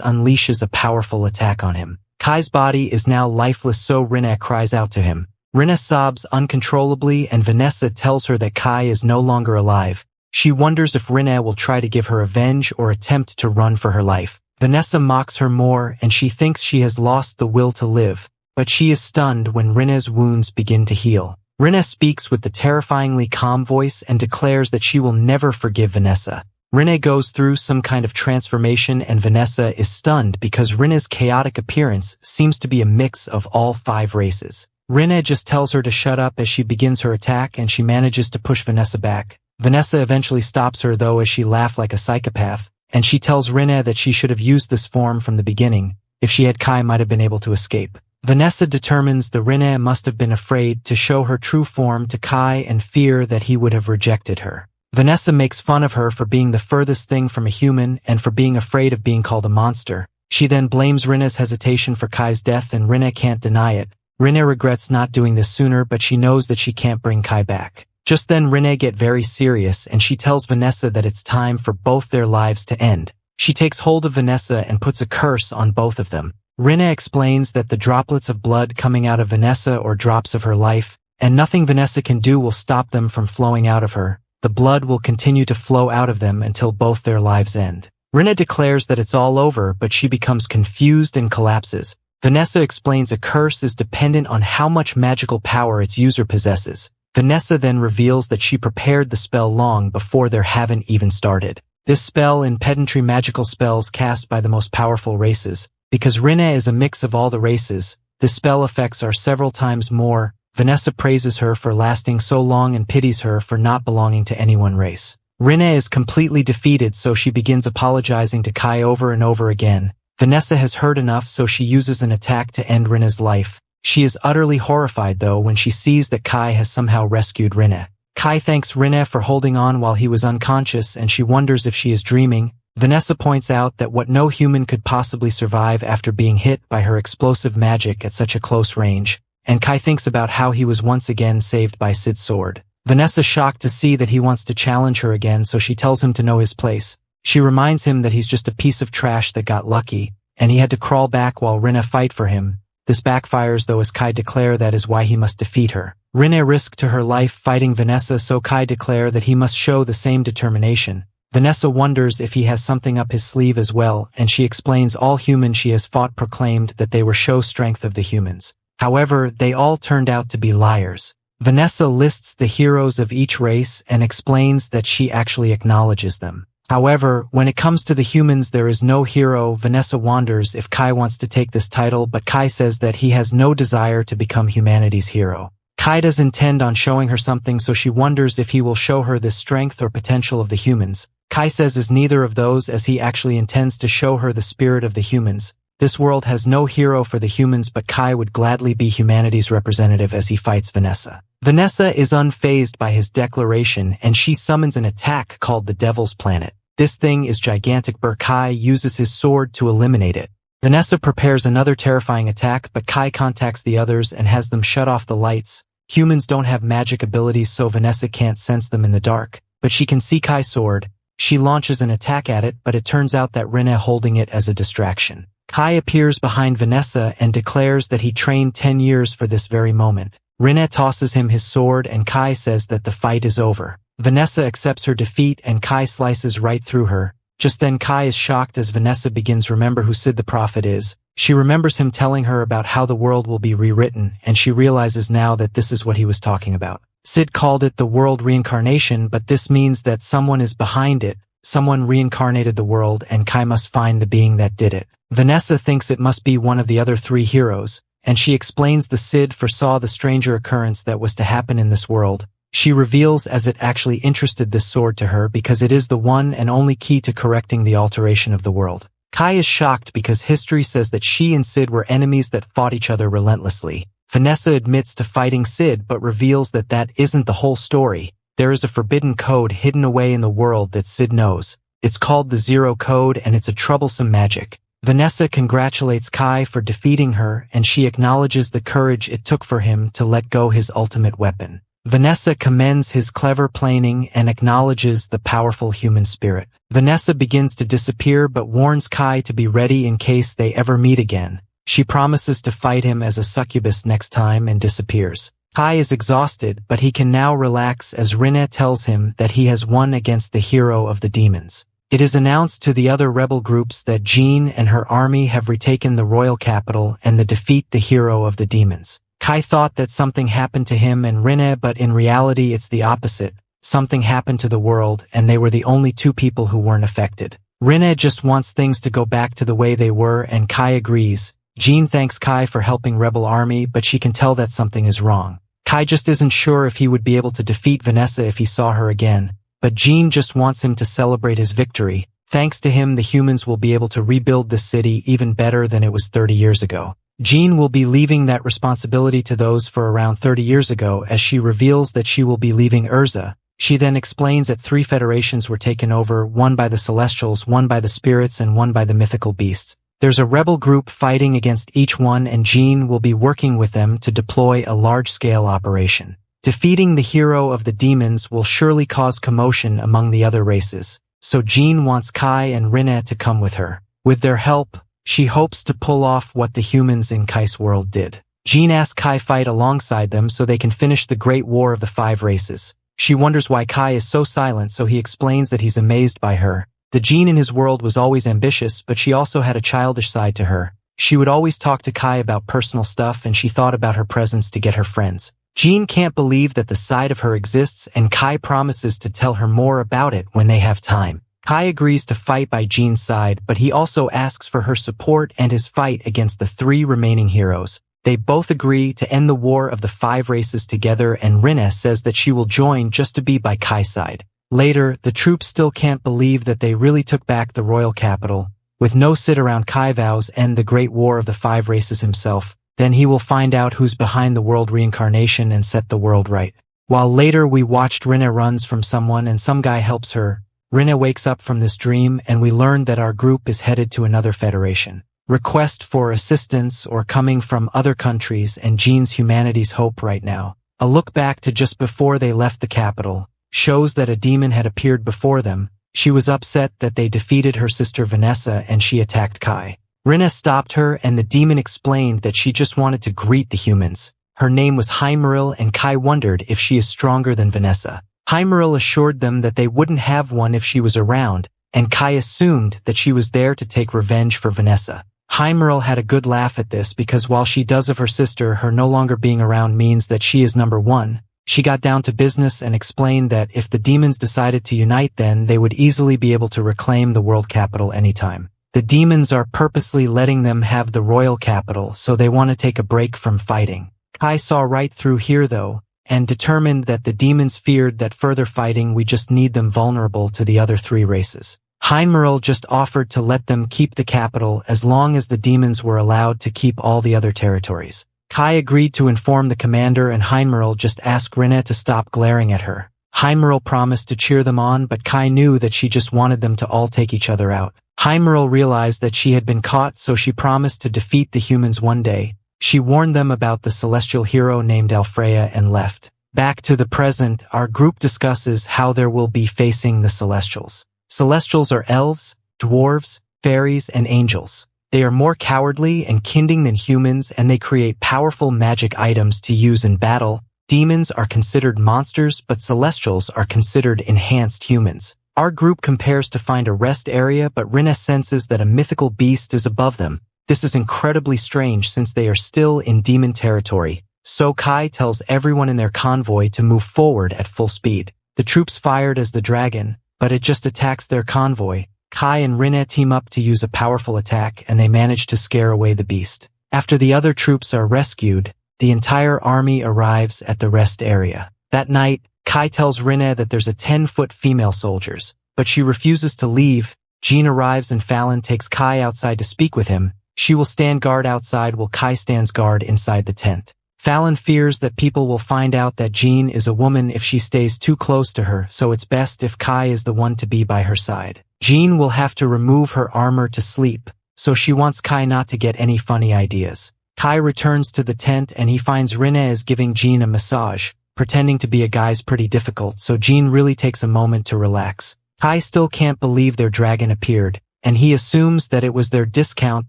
unleashes a powerful attack on him. Kai's body is now lifeless, so Rinnne cries out to him. Rinnne sobs uncontrollably, and Vanessa tells her that Kai is no longer alive. She wonders if Rinnne will try to give her revenge or attempt to run for her life. Vanessa mocks her more, and she thinks she has lost the will to live, but she is stunned when Rinne's wounds begin to heal. Rinnne speaks with the terrifyingly calm voice and declares that she will never forgive Vanessa. Rinnne goes through some kind of transformation, and Vanessa is stunned because Rinne's chaotic appearance seems to be a mix of all 5 races. Rinnne just tells her to shut up as she begins her attack, and she manages to push Vanessa back. Vanessa eventually stops her though as she laughs like a psychopath, and she tells Rinnne that she should have used this form from the beginning. If she had, Kai might have been able to escape. Vanessa determines that Rinnne must have been afraid to show her true form to Kai and fear that he would have rejected her. Vanessa makes fun of her for being the furthest thing from a human and for being afraid of being called a monster. She then blames Rinne's hesitation for Kai's death, and Rinnne can't deny it. Rinnne regrets not doing this sooner, but she knows that she can't bring Kai back. Just then Rinnne gets very serious, and she tells Vanessa that it's time for both their lives to end. She takes hold of Vanessa and puts a curse on both of them. Rinnne explains that the droplets of blood coming out of Vanessa or drops of her life, and nothing Vanessa can do will stop them from flowing out of her. The blood will continue to flow out of them until both their lives end. Rinnne declares that it's all over, but she becomes confused and collapses. Vanessa explains a curse is dependent on how much magical power its user possesses. Vanessa then reveals that she prepared the spell long before their haven't even started. This spell in pedantry magical spells cast by the most powerful races. Because Rinnne is a mix of all the races, the spell effects are several times more. Vanessa praises her for lasting so long and pities her for not belonging to any one race. Rinnne is completely defeated, so she begins apologizing to Kai over and over again. Vanessa has heard enough, so she uses an attack to end Rinne's life. She is utterly horrified though when she sees that Kai has somehow rescued Rinnne. Kai thanks Rinnne for holding on while he was unconscious, and she wonders if she is dreaming. Vanessa points out that what no human could possibly survive after being hit by her explosive magic at such a close range, and Kai thinks about how he was once again saved by Sid's sword. Vanessa shocked to see that he wants to challenge her again, so she tells him to know his place. She reminds him that he's just a piece of trash that got lucky, and he had to crawl back while Rinnne fight for him. This backfires though, as Kai declare that is why he must defeat her. Rinnne risked her life fighting Vanessa, so Kai declare that he must show the same determination. Vanessa wonders if he has something up his sleeve as well, and she explains all humans she has fought proclaimed that they were show strength of the humans. However, they all turned out to be liars. Vanessa lists the heroes of each race and explains that she actually acknowledges them. However, when it comes to the humans, there is no hero. Vanessa wonders if Kai wants to take this title, but Kai says that he has no desire to become humanity's hero. Kai does intend on showing her something, so she wonders if he will show her the strength or potential of the humans. Kai says is neither of those, as he actually intends to show her the spirit of the humans. This world has no hero for the humans, but Kai would gladly be humanity's representative as he fights Vanessa. Vanessa is unfazed by his declaration, and she summons an attack called the Devil's Planet. This thing is gigantic, but Kai uses his sword to eliminate it. Vanessa prepares another terrifying attack, but Kai contacts the others and has them shut off the lights. Humans don't have magic abilities, so Vanessa can't sense them in the dark, but she can see Kai's sword. She launches an attack at it, but it turns out that Rinnne holding it as a distraction. Kai appears behind Vanessa and declares that he trained 10 years for this very moment. Rinnne tosses him his sword, and Kai says that the fight is over. Vanessa accepts her defeat, and Kai slices right through her. Just then Kai is shocked as Vanessa begins to remember who Sid the Prophet is. She remembers him telling her about how the world will be rewritten, and she realizes now that this is what he was talking about. Sid called it the world reincarnation, but this means that someone is behind it. Someone reincarnated the world, and Kai must find the being that did it. Vanessa thinks it must be one of the other 3 heroes, and she explains the Sid foresaw the stranger occurrence that was to happen in this world. She reveals as it actually interested this sword to her because it is the one and only key to correcting the alteration of the world. Kai is shocked because history says that she and Sid were enemies that fought each other relentlessly. Vanessa admits to fighting Sid but reveals that that isn't the whole story. There is a forbidden code hidden away in the world that Sid knows. It's called the Zero Code and it's a troublesome magic. Vanessa congratulates Kai for defeating her and she acknowledges the courage it took for him to let go his ultimate weapon. Vanessa commends his clever planning and acknowledges the powerful human spirit. Vanessa begins to disappear but warns Kai to be ready in case they ever meet again. She promises to fight him as a succubus next time and disappears. Kai is exhausted, but he can now relax as Rinne tells him that he has won against the hero of the demons. It is announced to the other rebel groups that Jeanne and her army have retaken the royal capital and defeat the hero of the demons. Kai thought that something happened to him and Rinne, but in reality it's the opposite. Something happened to the world and they were the only two people who weren't affected. Rinne just wants things to go back to the way they were and Kai agrees. Jeanne thanks Kai for helping rebel army, but she can tell that something is wrong. Kai just isn't sure if he would be able to defeat Vanessa if he saw her again. But Jeanne just wants him to celebrate his victory. Thanks to him, the humans will be able to rebuild the city even better than it was 30 years ago. Jeanne will be leaving that responsibility to those for around 30 years ago as she reveals that she will be leaving Urza. She then explains that 3 federations were taken over, one by the Celestials, one by the spirits, and one by the mythical beasts. There's a rebel group fighting against each one and Jeanne will be working with them to deploy a large-scale operation. Defeating the hero of the demons will surely cause commotion among the other races, so Jeanne wants Kai and Rinne to come with her. With their help, she hopes to pull off what the humans in Kai's world did. Jeanne asks Kai fight alongside them so they can finish the Great War of the 5 races. She wonders why Kai is so silent, so he explains that he's amazed by her. The Jeanne in his world was always ambitious, but she also had a childish side to her. She would always talk to Kai about personal stuff and she thought about her presence to get her friends. Jeanne can't believe that the side of her exists and Kai promises to tell her more about it when they have time. Kai agrees to fight by Jeanne's side, but he also asks for her support and his fight against the 3 remaining heroes. They both agree to end the war of the 5 races together and Rinne says that she will join just to be by Kai's side. Later, the troops still can't believe that they really took back the royal capital. With no Sid around, Kai vows end the Great War of the 5 races himself. Then he will find out who's behind the world reincarnation and set the world right. While later we watched Rinne runs from someone and some guy helps her, Rinne wakes up from this dream and we learn that our group is headed to another federation. Request for assistance or coming from other countries and Jeanne's humanity's hope right now. A look back to just before they left the capital shows that a demon had appeared before them. She was upset that they defeated her sister Vanessa and she attacked Kai. Rinne stopped her and the demon explained that she just wanted to greet the humans. Her name was Mongrel and Kai wondered if she is stronger than Vanessa. Mongrel assured them that they wouldn't have one if she was around, and Kai assumed that she was there to take revenge for Vanessa. Mongrel had a good laugh at this because while she does of her sister, her no longer being around means that she is number 1. She got down to business and explained that if the demons decided to unite then they would easily be able to reclaim the world capital anytime. The demons are purposely letting them have the royal capital, so they want to take a break from fighting. Kai saw right through here though, and determined that the demons feared that further fighting we just need them vulnerable to the other 3 races. Mongrel just offered to let them keep the capital as long as the demons were allowed to keep all the other territories. Kai agreed to inform the commander and Mongrel just asked Rinne to stop glaring at her. Mongrel promised to cheer them on, but Kai knew that she just wanted them to all take each other out. Mongrel realized that she had been caught, so she promised to defeat the humans one day. She warned them about the celestial hero named Alfreya and left. Back to the present, our group discusses how there will be facing the Celestials. Celestials are elves, dwarves, fairies, and angels. They are more cowardly and kindling than humans, and they create powerful magic items to use in battle. Demons are considered monsters, but Celestials are considered enhanced humans. Our group compares to find a rest area, but Rinnne senses that a mythical beast is above them. This is incredibly strange since they are still in demon territory. So Kai tells everyone in their convoy to move forward at full speed. The troops fired as the dragon, but it just attacks their convoy. Kai and Rinne team up to use a powerful attack and they manage to scare away the beast. After the other troops are rescued, the entire army arrives at the rest area. That night, Kai tells Rinne that there's a 10-foot female soldiers, but she refuses to leave. Jeanne arrives and Falin takes Kai outside to speak with him. She will stand guard outside while Kai stands guard inside the tent. Falin fears that people will find out that Jeanne is a woman if she stays too close to her, so it's best if Kai is the one to be by her side. Jeanne will have to remove her armor to sleep, so she wants Kai not to get any funny ideas. Kai returns to the tent and he finds Rinnne is giving Jeanne a massage. Pretending to be a guy's pretty difficult, so Jeanne really takes a moment to relax. Kai still can't believe their dragon appeared, and he assumes that it was their discount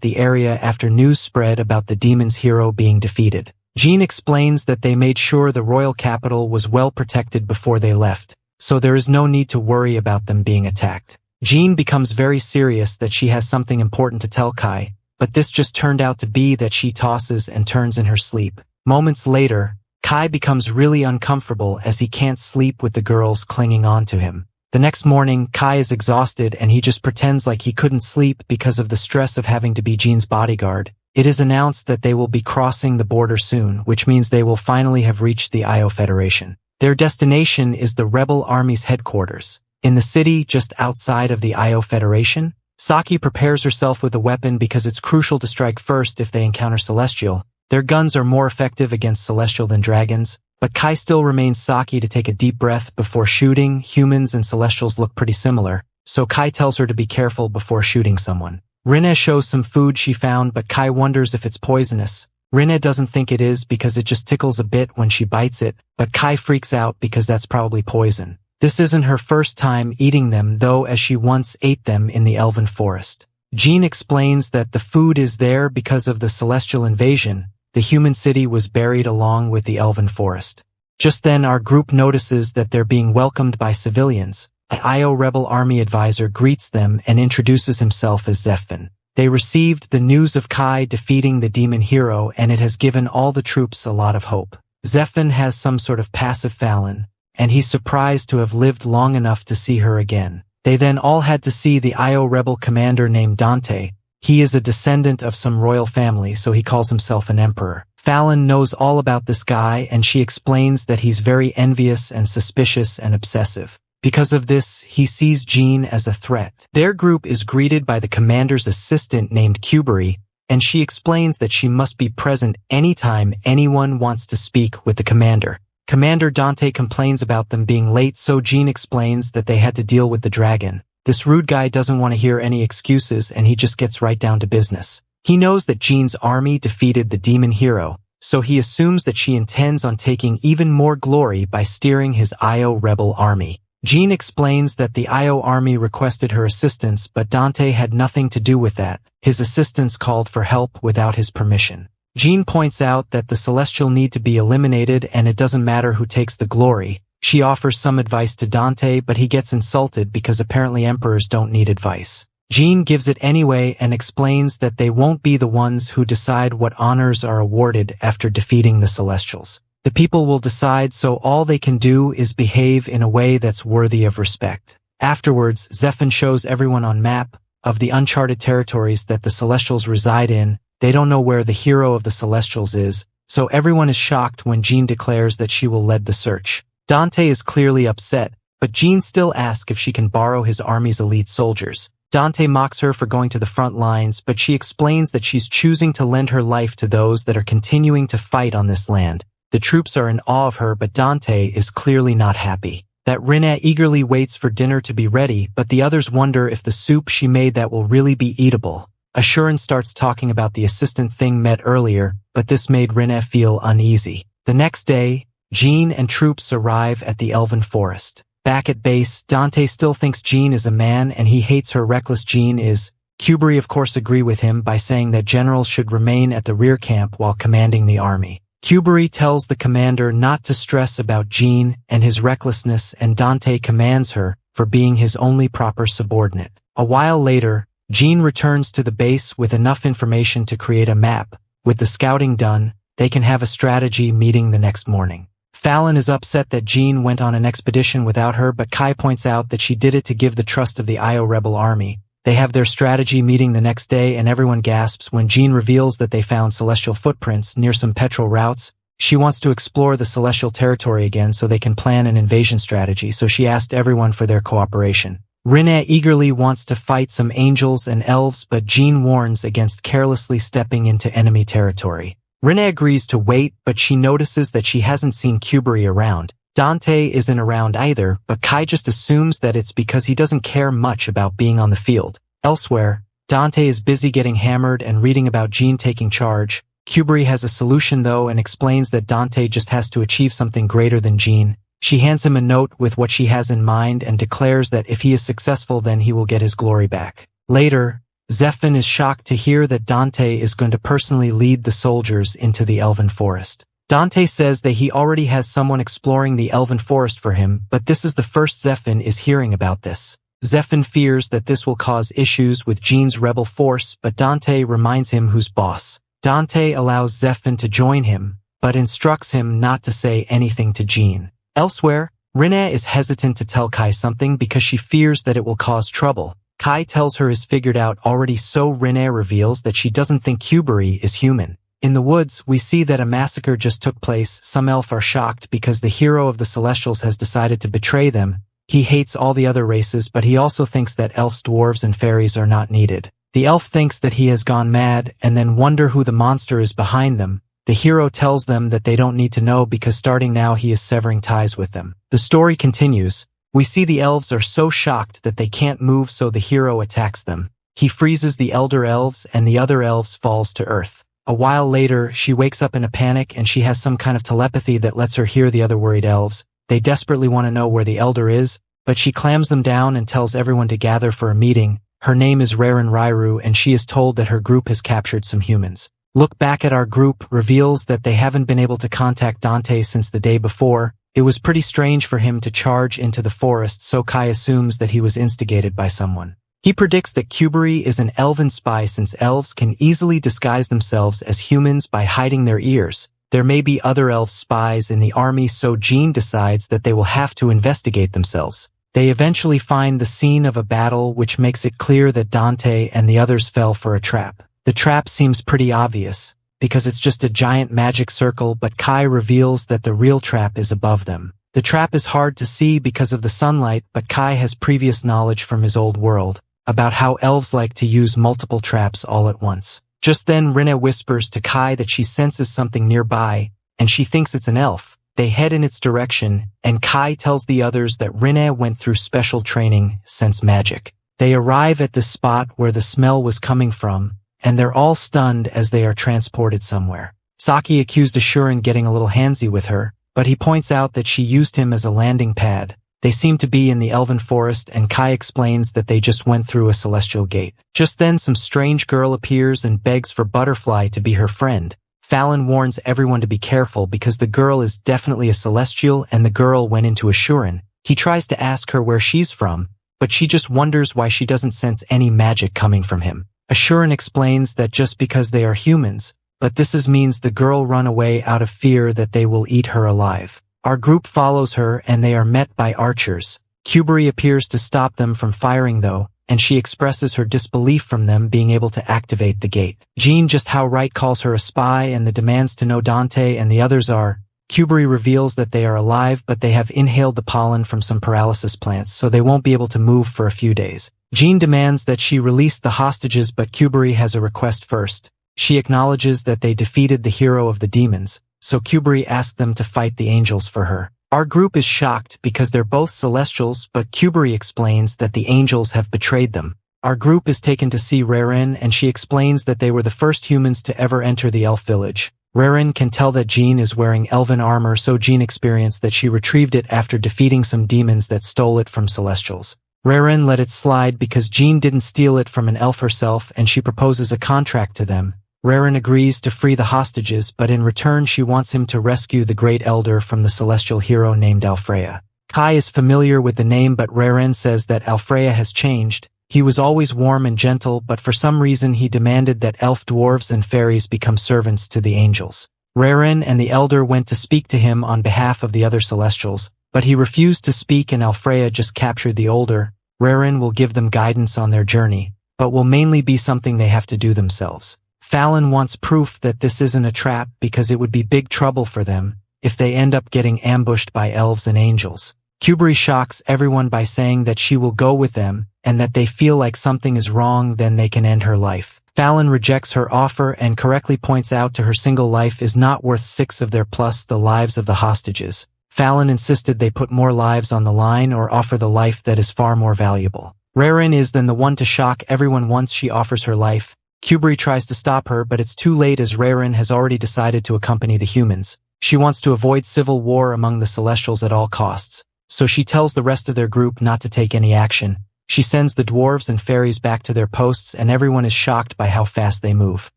the area after news spread about the demon's hero being defeated. Jeanne explains that they made sure the royal capital was well protected before they left, so there is no need to worry about them being attacked. Jeanne becomes very serious that she has something important to tell Kai, but this just turned out to be that she tosses and turns in her sleep. Moments later, Kai becomes really uncomfortable as he can't sleep with the girls clinging on to him. The next morning, Kai is exhausted and he just pretends like he couldn't sleep because of the stress of having to be Jeanne's bodyguard. It is announced that they will be crossing the border soon, which means they will finally have reached the Io Federation. Their destination is the rebel army's headquarters. In the city just outside of the Io Federation, Saki prepares herself with a weapon because it's crucial to strike first if they encounter Celestial. Their guns are more effective against Celestial than dragons, but Kai still remains Saki to take a deep breath before shooting. Humans and Celestials look pretty similar, so Kai tells her to be careful before shooting someone. Rinnne shows some food she found, but Kai wonders if it's poisonous. Rinnne doesn't think it is because it just tickles a bit when she bites it, but Kai freaks out because that's probably poison. This isn't her first time eating them though, as she once ate them in the elven forest. Jeanne explains that the food is there because of the celestial invasion. The human city was buried along with the elven forest. Just then our group notices that they're being welcomed by civilians. The Io rebel army advisor greets them and introduces himself as Zephin. They received the news of Kai defeating the demon hero and it has given all the troops a lot of hope. Zephin has some sort of passive Falin, and he's surprised to have lived long enough to see her again. They then all had to see the Io rebel commander named Dante. He is a descendant of some royal family, so he calls himself an emperor. Falin knows all about this guy and she explains that he's very envious and suspicious and obsessive. Because of this, he sees Jeanne as a threat. Their group is greeted by the commander's assistant named Cubery, and she explains that she must be present anytime anyone wants to speak with the commander. Commander Dante complains about them being late, so Jeanne explains that they had to deal with the dragon. This rude guy doesn't want to hear any excuses and he just gets right down to business. He knows that Jeanne's army defeated the demon hero, so he assumes that she intends on taking even more glory by steering his Io rebel army. Jeanne explains that the Io army requested her assistance, but Dante had nothing to do with that. His assistants called for help without his permission. Jeanne points out that the Celestial need to be eliminated and it doesn't matter who takes the glory. She offers some advice to Dante, but he gets insulted because apparently emperors don't need advice. Jeanne gives it anyway and explains that they won't be the ones who decide what honors are awarded after defeating the Celestials. The people will decide, so all they can do is behave in a way that's worthy of respect. Afterwards, Zephin shows everyone on map of the uncharted territories that the Celestials reside in. They don't know where the hero of the Celestials is, so everyone is shocked when Jeanne declares that she will lead the search. Dante is clearly upset, but Jeanne still asks if she can borrow his army's elite soldiers. Dante mocks her for going to the front lines, but she explains that she's choosing to lend her life to those that are continuing to fight on this land. The troops are in awe of her, but Dante is clearly not happy. That Rinnne eagerly waits for dinner to be ready, but the others wonder if the soup she made that will really be eatable. Ashuran starts talking about the assistant thing met earlier, but this made Rinnne feel uneasy. The next day, Jeanne and troops arrive at the elven forest. Back at base, Dante still thinks Jeanne is a man and he hates her reckless Jeanne is. Cubery of course agree with him by saying that generals should remain at the rear camp while commanding the army. Cubery tells the commander not to stress about Jeanne and his recklessness, and Dante commands her for being his only proper subordinate. A while later, Jeanne returns to the base with enough information to create a map. With the scouting done, they can have a strategy meeting the next morning. Falin is upset that Jeanne went on an expedition without her, but Kai points out that she did it to give the trust of the Io rebel army. They have their strategy meeting the next day and everyone gasps when Jeanne reveals that they found celestial footprints near some petrol routes. She wants to explore the celestial territory again so they can plan an invasion strategy, so she asked everyone for their cooperation. Rinnne eagerly wants to fight some angels and elves, but Jeanne warns against carelessly stepping into enemy territory. Rinne agrees to wait, but she notices that she hasn't seen Kuberi around. Dante isn't around either, but Kai just assumes that it's because he doesn't care much about being on the field. Elsewhere, Dante is busy getting hammered and reading about Jeanne taking charge. Kuberi has a solution though and explains that Dante just has to achieve something greater than Jeanne. She hands him a note with what she has in mind and declares that if he is successful then he will get his glory back. Later, Zephin is shocked to hear that Dante is going to personally lead the soldiers into the elven forest. Dante says that he already has someone exploring the elven forest for him, but this is the first Zephin is hearing about this. Zephin fears that this will cause issues with Jeanne's rebel force, but Dante reminds him who's boss. Dante allows Zephin to join him, but instructs him not to say anything to Jeanne. Elsewhere, Rinne is hesitant to tell Kai something because she fears that it will cause trouble. Kai tells her is figured out already, so Rinne reveals that she doesn't think Kuberi is human. In the woods, we see that a massacre just took place. Some elf are shocked because the hero of the Celestials has decided to betray them. He hates all the other races, but he also thinks that elves, dwarves, and fairies are not needed. The elf thinks that he has gone mad and then wonder who the monster is behind them. The hero tells them that they don't need to know because starting now he is severing ties with them. The story continues. We see the elves are so shocked that they can't move, so the hero attacks them. He freezes the elder elves and the other elves falls to earth. A while later, she wakes up in a panic and she has some kind of telepathy that lets her hear the other worried elves. They desperately want to know where the elder is, but she clams them down and tells everyone to gather for a meeting. Her name is Reincarnated and she is told that her group has captured some humans. Look back at our group reveals that they haven't been able to contact Dante since the day before. It was pretty strange for him to charge into the forest, so Kai assumes that he was instigated by someone. He predicts that Kuberi is an elven spy since elves can easily disguise themselves as humans by hiding their ears. There may be other elf spies in the army, so Jeanne decides that they will have to investigate themselves. They eventually find the scene of a battle, which makes it clear that Dante and the others fell for a trap. The trap seems pretty obvious, because it's just a giant magic circle, but Kai reveals that the real trap is above them. The trap is hard to see because of the sunlight, but Kai has previous knowledge from his old world about how elves like to use multiple traps all at once. Just then Rinne whispers to Kai that she senses something nearby, and she thinks it's an elf. They head in its direction, and Kai tells the others that Rinne went through special training, sense magic. They arrive at the spot where the smell was coming from, and they're all stunned as they are transported somewhere. Saki accused Ashuran getting a little handsy with her, but he points out that she used him as a landing pad. They seem to be in the elven forest, and Kai explains that they just went through a celestial gate. Just then some strange girl appears and begs for Butterfly to be her friend. Falin warns everyone to be careful because the girl is definitely a celestial, and the girl went into Ashuran. He tries to ask her where she's from, but she just wonders why she doesn't sense any magic coming from him. Ashuran explains that just because they are humans, but this means the girl run away out of fear that they will eat her alive. Our group follows her and they are met by archers. Kuberi appears to stop them from firing though, and she expresses her disbelief from them being able to activate the gate. Jeanne just how right calls her a spy and the demands to know Dante and the others are. Kuberi reveals that they are alive, but they have inhaled the pollen from some paralysis plants, so they won't be able to move for a few days. Jeanne demands that she release the hostages, but Kuberi has a request first. She acknowledges that they defeated the hero of the demons, so Kuberi asked them to fight the angels for her. Our group is shocked because they're both celestials, but Kuberi explains that the angels have betrayed them. Our group is taken to see Reincarnated, and she explains that they were the first humans to ever enter the elf village. Reincarnated can tell that Jeanne is wearing elven armor, so Jeanne experienced that she retrieved it after defeating some demons that stole it from celestials. Reincarnated let it slide because Jeanne didn't steal it from an elf herself, and she proposes a contract to them. Reincarnated agrees to free the hostages, but in return she wants him to rescue the great elder from the celestial hero named Alfreya. Kai is familiar with the name, but Reincarnated says that Alfreya has changed. He was always warm and gentle, but for some reason he demanded that elf, dwarves, and fairies become servants to the angels. Reincarnated and the elder went to speak to him on behalf of the other celestials, but he refused to speak, and Alfreya just captured the older. Reincarnated will give them guidance on their journey, but will mainly be something they have to do themselves. Falin wants proof that this isn't a trap because it would be big trouble for them if they end up getting ambushed by elves and angels. Kuberi shocks everyone by saying that she will go with them and that they feel like something is wrong, then they can end her life. Falin rejects her offer and correctly points out to her single life is not worth 6 of their plus the lives of the hostages. Falin insisted they put more lives on the line or offer the life that is far more valuable. Reincarnated is then the one to shock everyone once she offers her life. Kubri tries to stop her, but it's too late as Reincarnated has already decided to accompany the humans. She wants to avoid civil war among the Celestials at all costs, so she tells the rest of their group not to take any action. She sends the dwarves and fairies back to their posts and everyone is shocked by how fast they move.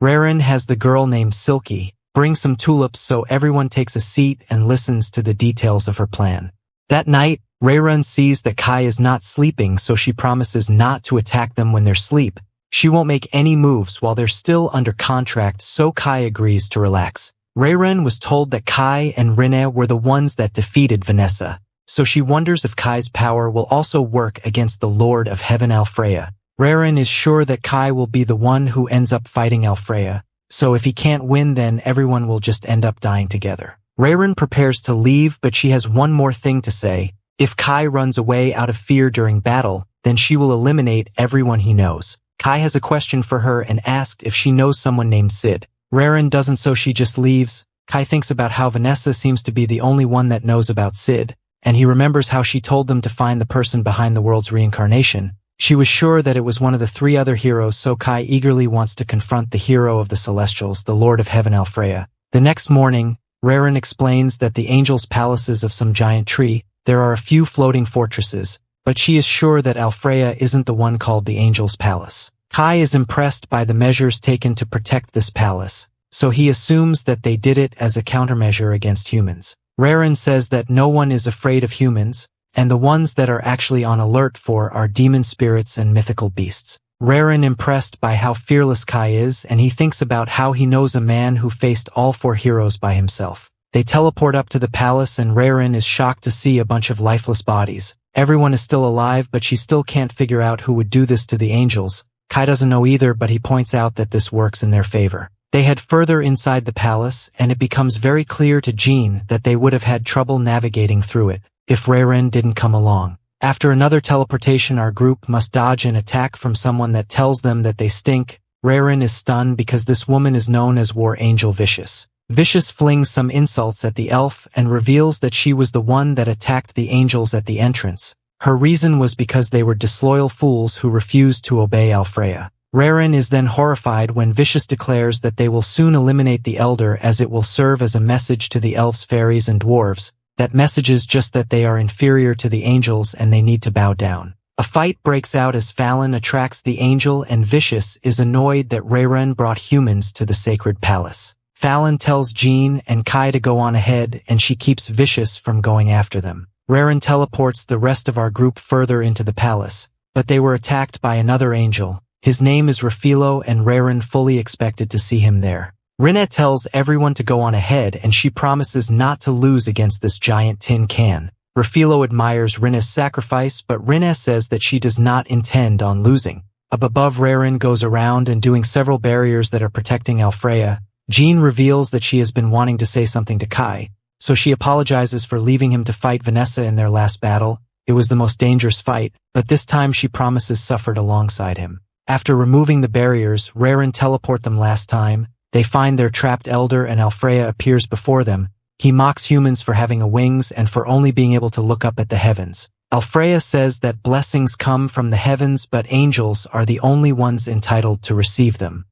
Reincarnated has the girl named Silky bring some tulips so everyone takes a seat and listens to the details of her plan. That night, Reincarnated sees that Kai is not sleeping, so she promises not to attack them when they're asleep. She won't make any moves while they're still under contract, so Kai agrees to relax. Reincarnated was told that Kai and Rinne were the ones that defeated Vanessa, so she wonders if Kai's power will also work against the Lord of Heaven Alfreya. Reincarnated is sure that Kai will be the one who ends up fighting Alfreya, so if he can't win then everyone will just end up dying together. Reincarnated prepares to leave, but she has one more thing to say. If Kai runs away out of fear during battle, then she will eliminate everyone he knows. Kai has a question for her and asked if she knows someone named Sid. Reincarnated doesn't, so she just leaves. Kai thinks about how Vanessa seems to be the only one that knows about Sid, and he remembers how she told them to find the person behind the world's reincarnation. She was sure that it was one of the 3 other heroes, so Kai eagerly wants to confront the hero of the Celestials, the Lord of Heaven Alfreya. The next morning, Reincarnated explains that the angels' palaces of some giant tree, there are a few floating fortresses, but she is sure that Alfreya isn't the one called the Angel's Palace. Kai is impressed by the measures taken to protect this palace, so he assumes that they did it as a countermeasure against humans. Reincarnated says that no one is afraid of humans, and the ones that are actually on alert for are demon spirits and mythical beasts. Reincarnated impressed by how fearless Kai is, and he thinks about how he knows a man who faced all 4 heroes by himself. They teleport up to the palace and Reincarnated is shocked to see a bunch of lifeless bodies. Everyone is still alive, but she still can't figure out who would do this to the angels. Kai doesn't know either, but he points out that this works in their favor. They head further inside the palace, and it becomes very clear to Jeanne that they would have had trouble navigating through it if Reincarnated didn't come along. After another teleportation, our group must dodge an attack from someone that tells them that they stink. Reincarnated is stunned because this woman is known as War Angel Vicious. Vicious flings some insults at the elf and reveals that she was the one that attacked the angels at the entrance. Her reason was because they were disloyal fools who refused to obey Alfreya. Reincarnated is then horrified when Vicious declares that they will soon eliminate the Elder, as it will serve as a message to the elves, fairies, and dwarves. That message is just that they are inferior to the angels and they need to bow down. A fight breaks out as Falin attracts the angel and Vicious is annoyed that Reincarnated brought humans to the sacred palace. Falin tells Jeanne and Kai to go on ahead, and she keeps Vicious from going after them. Reincarnated teleports the rest of our group further into the palace, but they were attacked by another angel. His name is Rafilo, and Reincarnated fully expected to see him there. Rinnne tells everyone to go on ahead, and she promises not to lose against this giant tin can. Rafilo admires Rinne's sacrifice, but Rinnne says that she does not intend on losing. Up above, Reincarnated goes around and doing several barriers that are protecting Alfreya. Jeanne reveals that she has been wanting to say something to Kai, so she apologizes for leaving him to fight Vanessa in their last battle. It was the most dangerous fight, but this time she promises suffered alongside him. After removing the barriers, Reincarnated teleport them last time. They find their trapped elder and Alfreya appears before them. He mocks humans for having wings and for only being able to look up at the heavens. Alfreya says that blessings come from the heavens, but angels are the only ones entitled to receive them.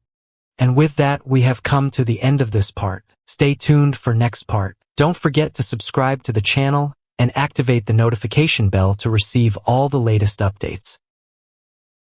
And with that, we have come to the end of this part. Stay tuned for next part. Don't forget to subscribe to the channel and activate the notification bell to receive all the latest updates.